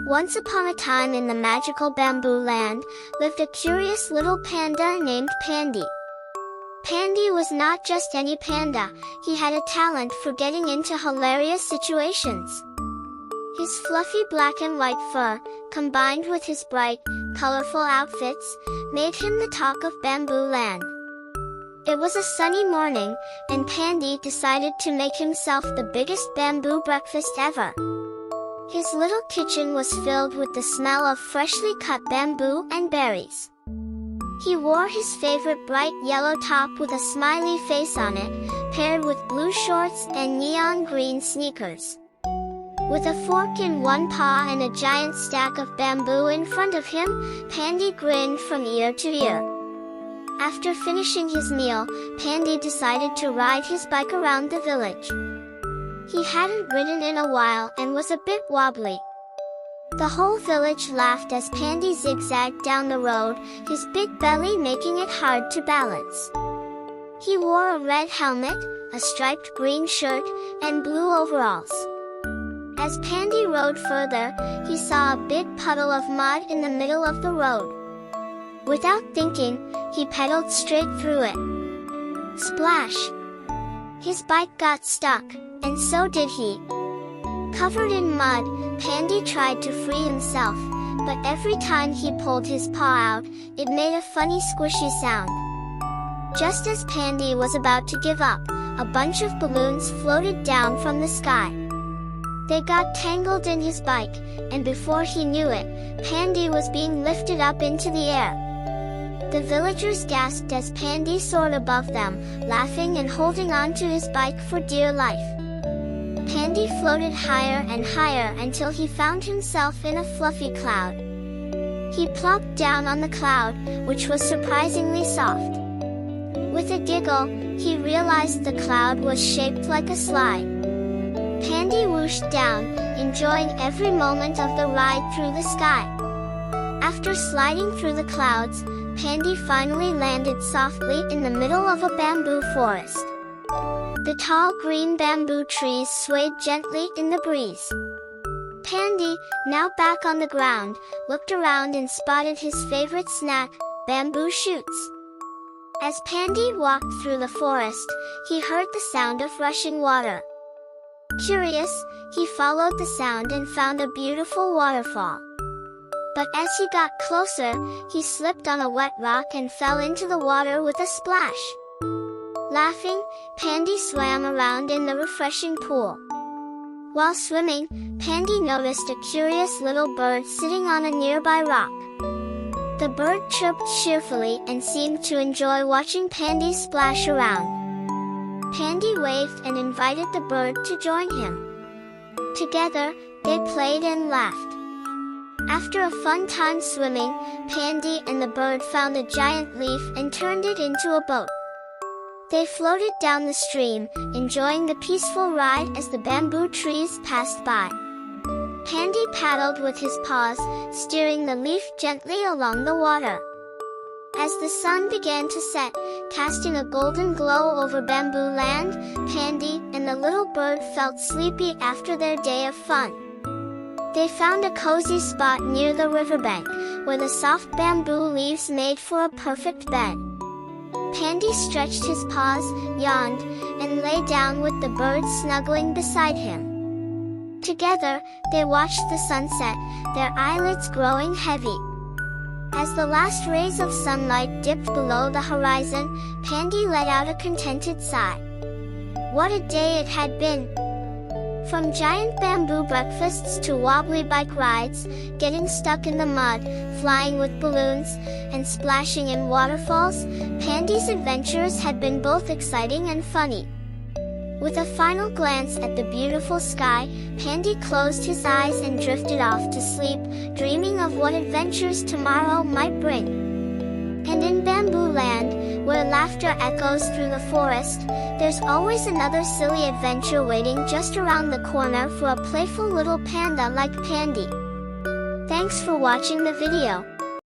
Once upon a time in the magical bamboo land, lived a curious little panda named Pandy. Pandy was not just any panda, he had a talent for getting into hilarious situations. His fluffy black and white fur, combined with his bright, colorful outfits, made him the talk of Bamboo Land. It was a sunny morning, and Pandy decided to make himself the biggest bamboo breakfast ever. His little kitchen was filled with the smell of freshly cut bamboo and berries. He wore his favorite bright yellow top with a smiley face on it, paired with blue shorts and neon green sneakers. With a fork in one paw and a giant stack of bamboo in front of him, Pandy grinned from ear to ear. After finishing his meal, Pandy decided to ride his bike around the village. He hadn't ridden in a while and was a bit wobbly. The whole village laughed as Pandy zigzagged down the road, his big belly making it hard to balance. He wore a red helmet, a striped green shirt, and blue overalls. As Pandy rode further, he saw a big puddle of mud in the middle of the road. Without thinking, he pedaled straight through it. Splash! His bike got stuck, and so did he. Covered in mud, Pandy tried to free himself, but every time he pulled his paw out, it made a funny squishy sound. Just as Pandy was about to give up, a bunch of balloons floated down from the sky. They got tangled in his bike, and before he knew it, Pandy was being lifted up into the air. The villagers gasped as Pandy soared above them, laughing and holding on to his bike for dear life. Pandy floated higher and higher until he found himself in a fluffy cloud. He plopped down on the cloud, which was surprisingly soft. With a giggle, he realized the cloud was shaped like a slide. Pandy whooshed down, enjoying every moment of the ride through the sky. After sliding through the clouds, Pandy finally landed softly in the middle of a bamboo forest. The tall green bamboo trees swayed gently in the breeze. Pandy, now back on the ground, looked around and spotted his favorite snack, bamboo shoots. As Pandy walked through the forest, he heard the sound of rushing water. Curious, he followed the sound and found a beautiful waterfall. But as he got closer, he slipped on a wet rock and fell into the water with a splash. Laughing, Pandy swam around in the refreshing pool. While swimming, Pandy noticed a curious little bird sitting on a nearby rock. The bird chirped cheerfully and seemed to enjoy watching Pandy splash around. Pandy waved and invited the bird to join him. Together, they played and laughed. After a fun time swimming, Pandy and the bird found a giant leaf and turned it into a boat. They floated down the stream, enjoying the peaceful ride as the bamboo trees passed by. Pandy paddled with his paws, steering the leaf gently along the water. As the sun began to set, casting a golden glow over Bamboo Land, Pandy and the little bird felt sleepy after their day of fun. They found a cozy spot near the riverbank, where the soft bamboo leaves made for a perfect bed. Pandy stretched his paws, yawned, and lay down with the bird snuggling beside him. Together, they watched the sunset, their eyelids growing heavy. As the last rays of sunlight dipped below the horizon, Pandy let out a contented sigh. What a day it had been! From giant bamboo breakfasts to wobbly bike rides, getting stuck in the mud, flying with balloons, and splashing in waterfalls, Pandy's adventures had been both exciting and funny. With a final glance at the beautiful sky, Pandy closed his eyes and drifted off to sleep, dreaming of what adventures tomorrow might bring. And in Bamboo Land, where laughter echoes through the forest, there's always another silly adventure waiting just around the corner for a playful little panda like Pandy. Thanks for watching the video.